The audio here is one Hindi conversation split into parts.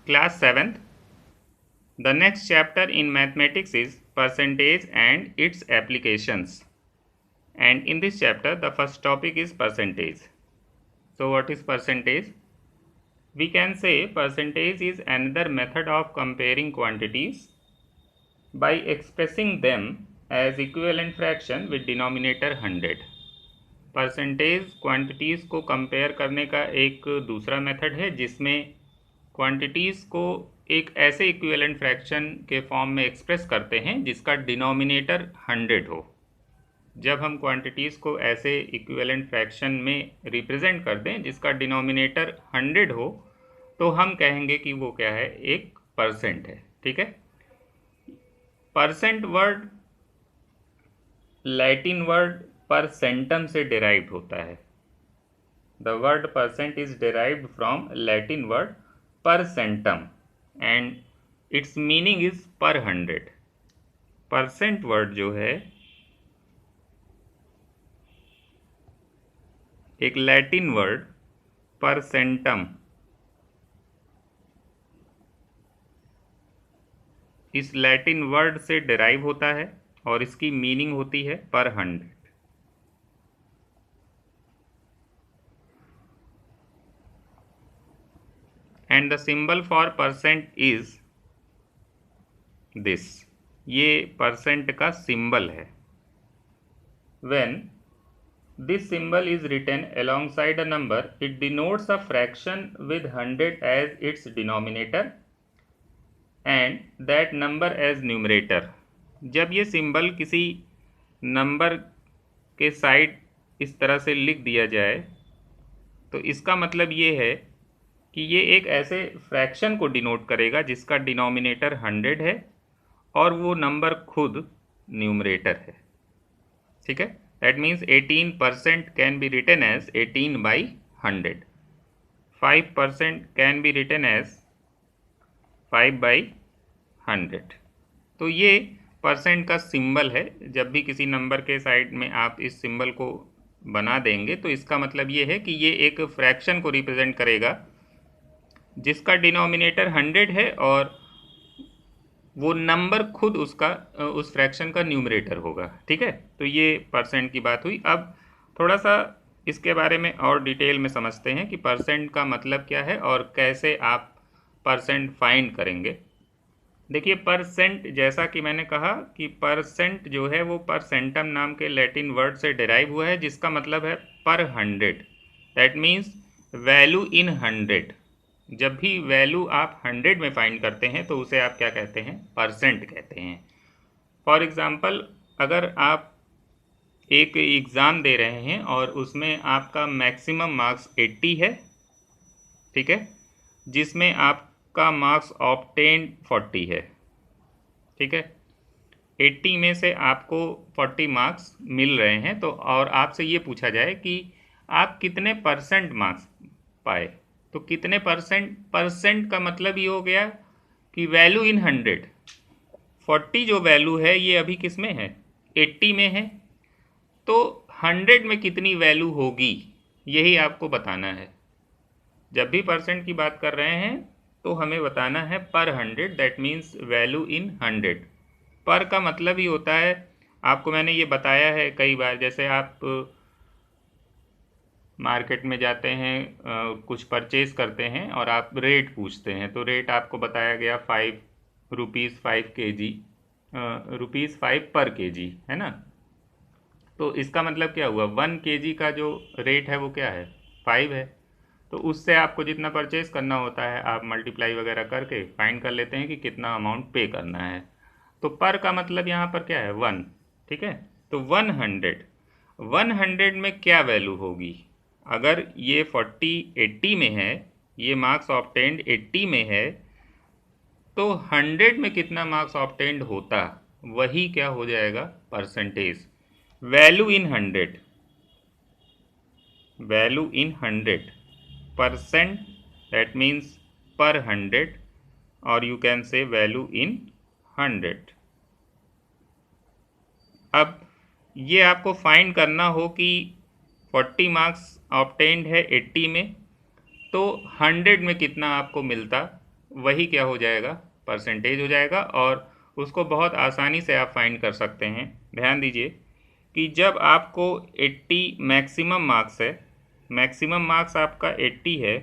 Class 7th. The next chapter in mathematics is percentage and its applications. And in this chapter, the first topic is percentage. So what is percentage? We can say percentage is another method of comparing quantities by expressing them as equivalent fraction with denominator 100. Percentage quantities को कंपेयर करने का एक दूसरा मेथड है जिसमें क्वांटिटीज़ को एक ऐसे इक्विवेलेंट फ्रैक्शन के फॉर्म में एक्सप्रेस करते हैं जिसका डिनोमिनेटर 100 हो। जब हम क्वांटिटीज़ को ऐसे इक्विवेलेंट फ्रैक्शन में रिप्रेजेंट कर दें जिसका डिनोमिनेटर 100 हो तो हम कहेंगे कि वो क्या है, एक परसेंट है। ठीक है। Percent word Latin word percentum से डिराइव्ड होता है। The word percent is derived from Latin word percentum and its meaning is per 100। Percent word जो है एक लैटिन वर्ड परसेंटम, इस लैटिन वर्ड से डिराइव होता है और इसकी मीनिंग होती है पर 100। And the symbol for percent is this, ये परसेंट का सिंबल है। When this symbol is written alongside a number, it denotes a fraction with 100 as its denominator and that number as numerator। जब ये सिंबल किसी नंबर के साइड इस तरह से लिख दिया जाए तो इसका मतलब ये है कि ये एक ऐसे फ्रैक्शन को डिनोट करेगा जिसका डिनोमिनेटर 100 है और वो नंबर खुद न्यूमरेटर है। ठीक है। That means 18% can be written as 18/100, 5% can be written as 5/100। तो ये परसेंट का सिंबल है। जब भी किसी नंबर के साइड में आप इस सिंबल को बना देंगे तो इसका मतलब ये है कि ये एक फ्रैक्शन को रिप्रेजेंट करेगा जिसका डिनोमिनेटर 100 है और वो नंबर खुद उसका उस फ्रैक्शन का न्यूमरेटर होगा। ठीक है। तो ये परसेंट की बात हुई। अब थोड़ा सा इसके बारे में और डिटेल में समझते हैं कि परसेंट का मतलब क्या है और कैसे आप परसेंट फाइंड करेंगे। देखिए, परसेंट जैसा कि मैंने कहा कि परसेंट जो है वो परसेंटम नाम के लैटिन वर्ड से डिराइव हुआ है जिसका मतलब है पर 100। That means value in 100। जब भी वैल्यू आप 100 में फाइंड करते हैं तो उसे आप क्या कहते हैं, परसेंट कहते हैं। फॉर एग्ज़ाम्पल, अगर आप एक एग्ज़ाम दे रहे हैं और उसमें आपका मैक्सिमम मार्क्स 80 है, ठीक है, जिसमें आपका मार्क्स ऑब्टेन्ड 40 है। ठीक है। 80 में से आपको 40 मार्क्स मिल रहे हैं तो और आपसे ये पूछा जाए कि आप कितने परसेंट मार्क्स पाए, तो कितने परसेंट, परसेंट का मतलब ये हो गया कि वैल्यू इन 100। 40 जो वैल्यू है ये अभी किस में है, 80 में है, तो 100 में कितनी वैल्यू होगी यही आपको बताना है। जब भी परसेंट की बात कर रहे हैं तो हमें बताना है पर 100, दैट मीन्स वैल्यू इन 100। पर का मतलब ही होता है, आपको मैंने ये बताया है कई बार, जैसे आप मार्केट में जाते हैं, कुछ परचेज़ करते हैं और आप रेट पूछते हैं तो रेट आपको बताया गया 5 रुपीज़ 5 kg, रुपीज़ 5 पर kg, है ना। तो इसका मतलब क्या हुआ, 1 kg का जो रेट है वो क्या है, 5 है। तो उससे आपको जितना परचेज़ करना होता है आप मल्टीप्लाई वगैरह करके फाइंड कर लेते हैं कि कितना अमाउंट पे करना है। तो पर का मतलब यहाँ पर क्या है, 1। ठीक है। तो 100 में क्या वैल्यू होगी, अगर ये 40 80 में है, ये मार्क्स ऑब्टेन्ड 80 में है, तो 100 में कितना मार्क्स ऑब्टेन्ड होता, वही क्या हो जाएगा, percentage. Value in 100, value in 100 percent, that means पर 100, और you can say value in 100। अब ये आपको फाइंड करना हो कि 40 मार्क्स ऑब्टेन्ड है 80 में, तो 100 में कितना आपको मिलता, वही क्या हो जाएगा, परसेंटेज हो जाएगा। और उसको बहुत आसानी से आप फाइंड कर सकते हैं। ध्यान दीजिए कि जब आपको 80 मैक्सिमम मार्क्स है, मैक्सिमम मार्क्स आपका 80 है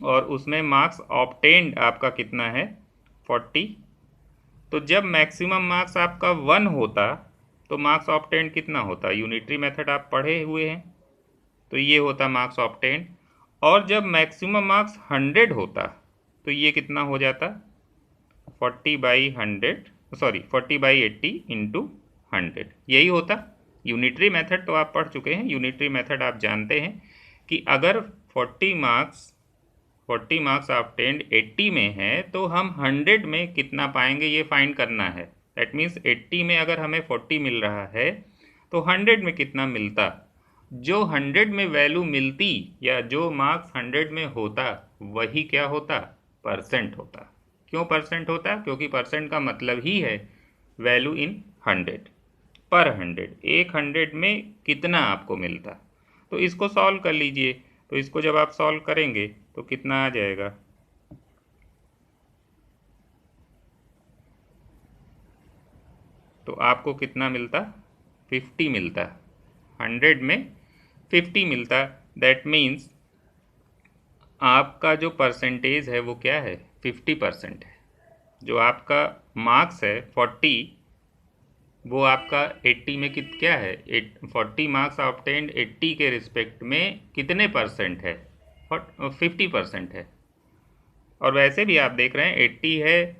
और उसमें मार्क्स ऑब्टेन्ड आपका कितना है, 40। तो जब मैक्सिमम मार्क्स आपका 1 होता तो मार्क्स ऑब्टेन्ड कितना होता, यूनिटरी मेथड आप पढ़े हुए हैं, तो ये होता मार्क्स ऑब्टेन्ड। और जब मैक्सिमम मार्क्स 100 होता तो ये कितना हो जाता, 40/100, सॉरी 40/80 इंटू 100, यही होता। यूनिटरी मेथड तो आप पढ़ चुके हैं, यूनिटरी मेथड आप जानते हैं कि अगर 40 मार्क्स ऑब्टेन्ड 80 में है तो हम 100 में कितना पाएंगे ये फाइंड करना है। दैट मीन्स 80 में अगर हमें 40 मिल रहा है तो 100 में कितना मिलता, जो 100 में वैल्यू मिलती या जो मार्क्स 100 में होता वही क्या होता, परसेंट होता। क्यों परसेंट होता, क्योंकि परसेंट का मतलब ही है वैल्यू इन 100, पर 100, एक 100 में कितना आपको मिलता। तो इसको सॉल्व कर लीजिए। तो इसको जब आप सॉल्व करेंगे तो कितना आ जाएगा, तो आपको कितना मिलता, 50 मिलता, 100 में 50 मिलता। दैट मीन्स आपका जो परसेंटेज है वो क्या है, 50% है। जो आपका मार्क्स है 40, वो आपका 80 में क्या है, 40 मार्क्स ऑब्टेन्ड 80 के रिस्पेक्ट में कितने परसेंट है, 50% है। और वैसे भी आप देख रहे हैं 80 है,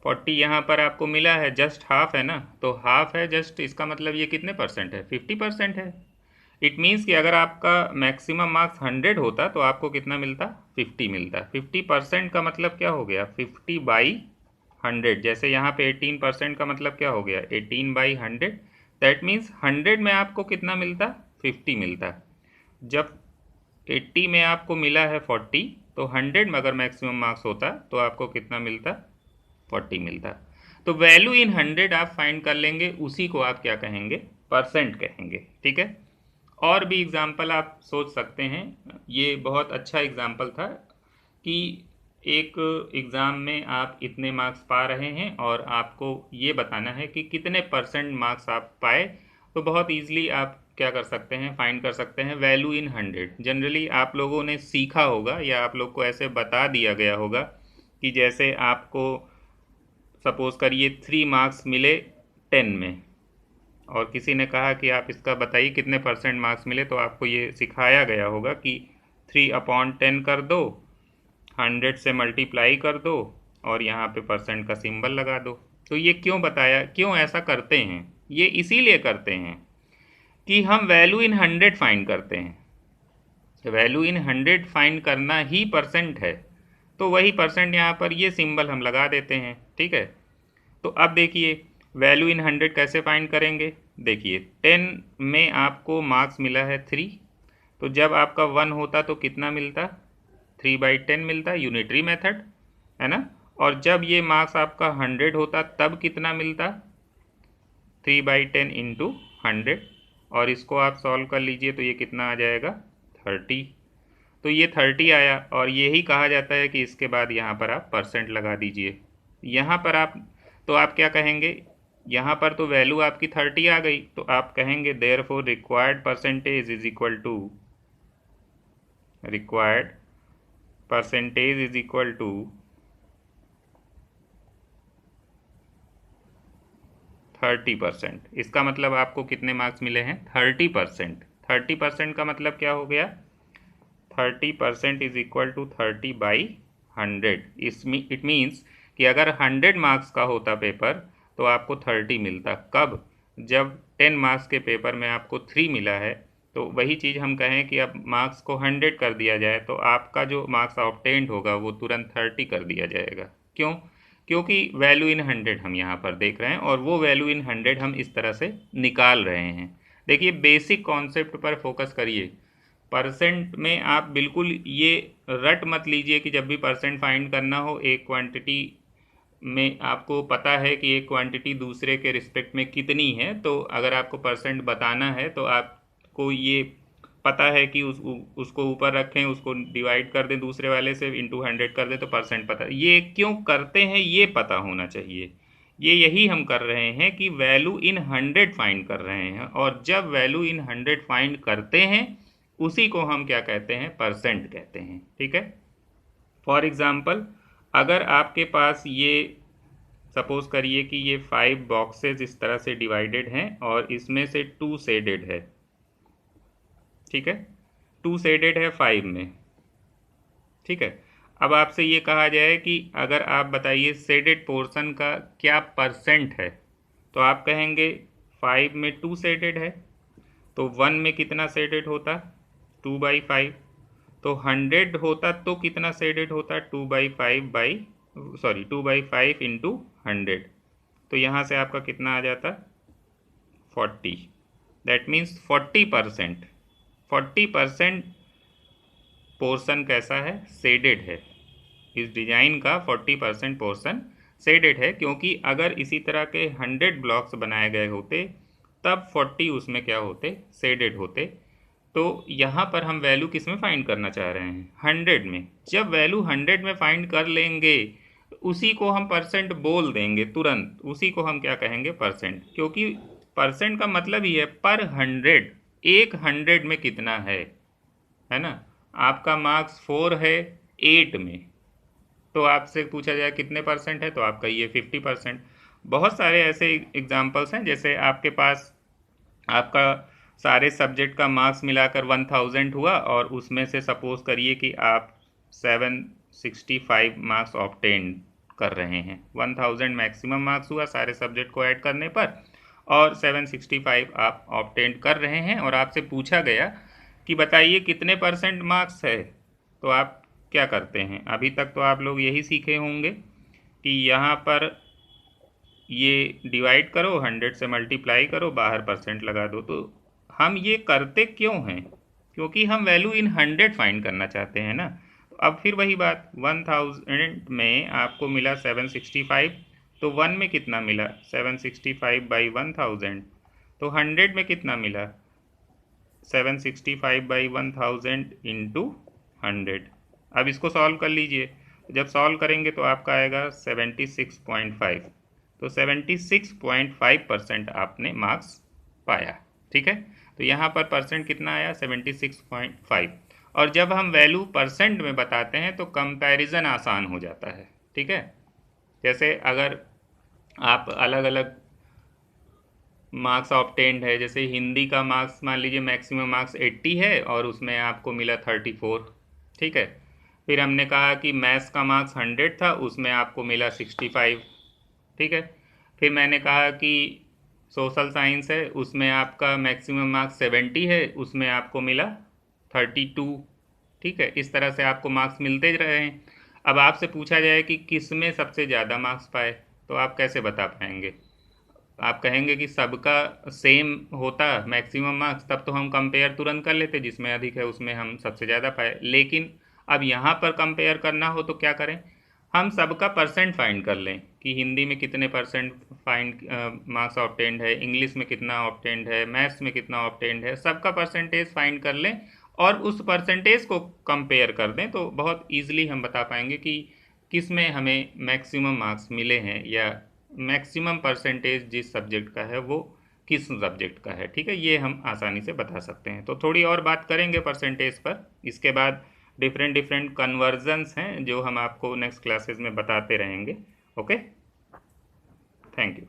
40 यहाँ पर आपको मिला है, जस्ट हाफ है ना, तो हाफ है जस्ट, इसका मतलब ये कितने परसेंट है, 50% है। इट मीन्स कि अगर आपका मैक्सिमम मार्क्स 100 होता तो आपको कितना मिलता, 50 मिलता। 50% का मतलब क्या हो गया, 50/100। जैसे यहाँ पे 18% का मतलब क्या हो गया, 18/100। दैट मीन्स 100 में आपको कितना मिलता, 50 मिलता। जब 80 में आपको मिला है 40, तो 100 में अगर मैक्सिमम मार्क्स होता तो आपको कितना मिलता, 40 मिलता। तो वैल्यू इन 100 आप फाइंड कर लेंगे, उसी को आप क्या कहेंगे, परसेंट कहेंगे। ठीक है। और भी एग्जाम्पल आप सोच सकते हैं। ये बहुत अच्छा एग्जाम्पल था कि एक एग्ज़ाम में आप इतने मार्क्स पा रहे हैं और आपको ये बताना है कि कितने परसेंट मार्क्स आप पाए। तो बहुत ईजिली आप क्या कर सकते हैं, फाइंड कर सकते हैं वैल्यू इन 100। जनरली आप लोगों ने सीखा होगा या आप लोग को ऐसे बता दिया गया होगा कि जैसे आपको सपोज़ करिए 3 मार्क्स मिले 10 में, और किसी ने कहा कि आप इसका बताइए कितने परसेंट मार्क्स मिले, तो आपको ये सिखाया गया होगा कि 3/10 कर दो, 100 से मल्टीप्लाई कर दो और यहाँ पे परसेंट का सिंबल लगा दो। तो ये क्यों बताया, क्यों ऐसा करते हैं, ये इसीलिए करते हैं कि हम वैल्यू इन 100 फाइंड करते हैं। वैल्यू इन 100 फाइंड करना ही परसेंट है, तो वही परसेंट यहाँ पर ये सिंबल हम लगा देते हैं। ठीक है। तो अब देखिए वैल्यू इन 100 कैसे फाइंड करेंगे। देखिए 10 में आपको मार्क्स मिला है 3, तो जब आपका 1 होता तो कितना मिलता, 3/10 मिलता, यूनिटरी मेथड है ना। और जब ये मार्क्स आपका 100 होता तब कितना मिलता, 3/10 इंटू 100। और इसको आप सॉल्व कर लीजिए तो ये कितना आ जाएगा, 30। तो ये 30 आया, और यही कहा जाता है कि इसके बाद यहाँ पर आप परसेंट लगा दीजिए। यहाँ पर आप, तो आप क्या कहेंगे, यहाँ पर तो वैल्यू आपकी 30 आ गई, तो आप कहेंगे therefore required percentage is equal to, required percentage is equal to 30%। इसका मतलब आपको कितने मार्क्स मिले हैं, 30%। 30% का मतलब क्या हो गया, 30% is equal to 30/100। It means कि अगर 100 मार्क्स का होता पेपर तो आपको 30 मिलता। कब, जब 10 मार्क्स के पेपर में आपको 3 मिला है। तो वही चीज़ हम कहें कि अब मार्क्स को 100 कर दिया जाए तो आपका जो मार्क्स ऑब्टेन्ड होगा वो तुरंत 30 कर दिया जाएगा। क्यों, क्योंकि वैल्यू इन 100 हम यहाँ पर देख रहे हैं और वो वैल्यू इन 100 हम इस तरह से निकाल रहे हैं। देखिए बेसिक कॉन्सेप्ट पर फोकस करिए। परसेंट में आप बिल्कुल ये रट मत लीजिए कि जब भी परसेंट फाइंड करना हो, एक क्वांटिटी में आपको पता है कि एक क्वांटिटी दूसरे के रिस्पेक्ट में कितनी है, तो अगर आपको परसेंट बताना है तो आपको ये पता है कि उसको ऊपर रखें, उसको डिवाइड कर दें दूसरे वाले से, इंटू 100 कर दें तो परसेंट पता है। ये क्यों करते हैं ये पता होना चाहिए। ये यही हम कर रहे हैं कि वैल्यू इन 100 फाइंड कर रहे हैं, और जब वैल्यू इन 100 फाइंड करते हैं उसी को हम क्या कहते हैं, परसेंट कहते हैं। ठीक है। फॉर एग्जाम्पल, अगर आपके पास ये सपोज करिए कि ये 5 बॉक्सेस इस तरह से डिवाइडेड हैं और इसमें से 2 शेडेड है। ठीक है, 2 शेडेड है 5 में। ठीक है, अब आपसे ये कहा जाए कि अगर आप बताइए शेडेड पोर्शन का क्या परसेंट है, तो आप कहेंगे 5 में 2 शेडेड है, तो 1 में कितना शेडेड होता, 2/5। तो 100 होता तो कितना शेडेड होता, 2/5 इंटू 100। तो यहाँ से आपका कितना आ जाता, 40। That means 40%। 40% पोर्शन कैसा है, शेडेड है। इस डिजाइन का 40% पोर्शन शेडेड है, क्योंकि अगर इसी तरह के 100 ब्लॉक्स बनाए गए होते तब 40 उसमें क्या होते, शेडेड होते। तो यहाँ पर हम वैल्यू किस में फाइंड करना चाह रहे हैं, 100 में। जब वैल्यू 100 में फाइंड कर लेंगे उसी को हम परसेंट बोल देंगे तुरंत, उसी को हम क्या कहेंगे, परसेंट। क्योंकि परसेंट का मतलब ही है पर 100, एक 100 में कितना है ना। आपका मार्क्स 4 है 8 में, तो आपसे पूछा जाए कितने परसेंट है, तो आप कहिए 50%। बहुत सारे ऐसे एग्जाम्पल्स हैं, जैसे आपके पास आपका सारे सब्जेक्ट का मार्क्स मिलाकर 1000 हुआ और उसमें से सपोज करिए कि आप 765 मार्क्स ऑब्टेन कर रहे हैं। 1000 मैक्सिमम मार्क्स हुआ सारे सब्जेक्ट को ऐड करने पर, और 765 आप ऑब्टेन कर रहे हैं, और आपसे पूछा गया कि बताइए कितने परसेंट मार्क्स है, तो आप क्या करते हैं। अभी तक तो आप लोग यही सीखे होंगे कि यहाँ पर ये डिवाइड करो, 100 से मल्टीप्लाई करो, बाहर परसेंट लगा दो। तो हम ये करते क्यों हैं, क्योंकि हम वैल्यू इन 100 फाइंड करना चाहते हैं ना। तो अब फिर वही बात, 1000 में आपको मिला 765, तो 1 में कितना मिला, 765/1000। तो 100 में कितना मिला, 765/1000 इंटू 100। अब इसको सॉल्व कर लीजिए, जब सॉल्व करेंगे तो आपका आएगा 76.5। तो 76.5% आपने मार्क्स पाया। ठीक है, तो यहाँ पर परसेंट कितना आया, 76.5। और जब हम वैल्यू परसेंट में बताते हैं तो कंपैरिजन आसान हो जाता है। ठीक है, जैसे अगर आप अलग अलग मार्क्स ऑब्टेन्ड है, जैसे हिंदी का मार्क्स मान लीजिए मैक्सिमम मार्क्स 80 है और उसमें आपको मिला 34। ठीक है, फिर हमने कहा कि मैथ्स का मार्क्स 100 था, उसमें आपको मिला 65। ठीक है, फिर मैंने कहा कि सोशल साइंस है, उसमें आपका मैक्सिमम मार्क्स 70 है, उसमें आपको मिला 32। ठीक है, इस तरह से आपको मार्क्स मिलते रहे हैं। अब आपसे पूछा जाए कि किस में सबसे ज़्यादा मार्क्स पाए, तो आप कैसे बता पाएंगे। आप कहेंगे कि सबका सेम होता मैक्सिमम मार्क्स, तब तो हम कंपेयर तुरंत कर लेते, जिसमें अधिक है उसमें हम सबसे ज़्यादा पाए। लेकिन अब यहाँ पर कंपेयर करना हो तो क्या करें, हम सबका परसेंट फाइंड कर लें कि हिंदी में कितने परसेंट फाइंड मार्क्स ऑब्टेन्ड है, इंग्लिश में कितना ऑब्टेन्ड है, मैथ्स में कितना ऑब्टेन्ड है, सबका परसेंटेज फाइंड कर लें और उस परसेंटेज को कंपेयर कर दें, तो बहुत ईजिली हम बता पाएंगे कि किस में हमें मैक्सिमम मार्क्स मिले हैं, या मैक्सिमम परसेंटेज जिस सब्जेक्ट का है वो किस सब्जेक्ट का है। ठीक है, ये हम आसानी से बता सकते हैं। तो थोड़ी और बात करेंगे परसेंटेज पर, इसके बाद डिफरेंट डिफरेंट कन्वर्जन्स हैं जो हम आपको नेक्स्ट क्लासेस में बताते रहेंगे। Okay, thank you.